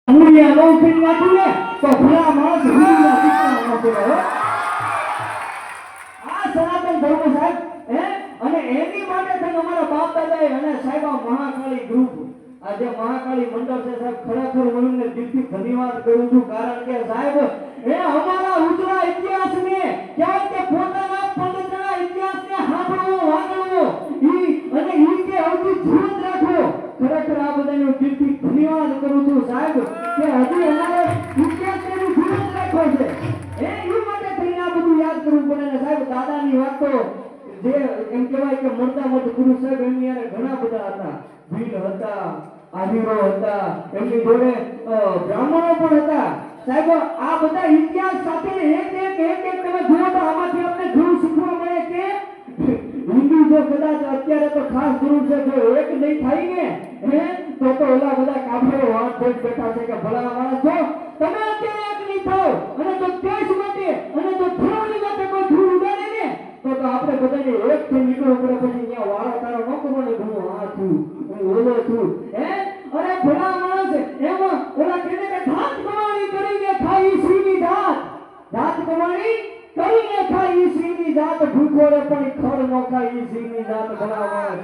અંગુલિયા નો ઉખેડી નાખું ને તો ભલા માણસ હુંના શિક્ષણ ન પડે હો. આ સનાતન ધર્મ સાહેબ અને એની માટે થઈને અમારા બાપ દાદાએ અને સાહેબ મહાકાળી ગ્રુપ આ જે મહાકાળી મંડળ છે સાહેબ ખરેખર હું એમને દિલથી ધન્યવાદ કરું છું. કારણ કે સાહેબ અમારા ઉજળા ઇતિહાસને ક્યાંક કે પોતાના પંડિતના ઇતિહાસને સાંભળવો વાંચવો અને ઈ કે હજી જીવંત રાખવો. ખરેખર આ બધાનો દિલથી ધન્યવાદ કરું છું સાહેબ કે હજી અમારે ઇતિહાસને જીવંત રાખવો છે. એ માટે થઈને આ બધું યાદ કરવું પડે ને સાહેબ. દાદાની વાત તો જે એમ કહેવાય કે મળતા મત ગુરુ સાહેબ એમની યારે ઘણા બધા હતા. ભીલ હતા, આહીરો હતા, એમની જોડે બ્રાહ્મણો પણ હતા સાહેબ. આ બધા ઇતિહાસ સાથે એક તમે જુઓ તો આમાંથી આપણે ઘણું શીખવા મળે કે હિન્દુ જો કદાચ અત્યારે તો ખાસ જરૂર છે જો એક નહીં થાય ને તો ઓલા બધા કાફરો વાત જોઈ બેઠા છે કે ભલા માણસ જો તમે અત્યારે એક નહીં થાવ અને જો દેશ માટે અને જો ધર્મની માટે કોઈ ધૂળ ઉડાડે ને તો આપણે બધાને એક થી નીકળવું પડે. પછી અહીંયા વાળા તારો ન કરવાનો હું આ છું હું ઓલો છું અરે ભલા માણસ એમાં ઓલા કહે કે ધાત કમાણી કરીને ખાઈ શ્રીની જાત. ધાત કમાણી કરીને ખાઈ શ્રીની જાત. ભૂખો રે પણ ખર ન ખાઈ શ્રીની જાત. ભલા માણસ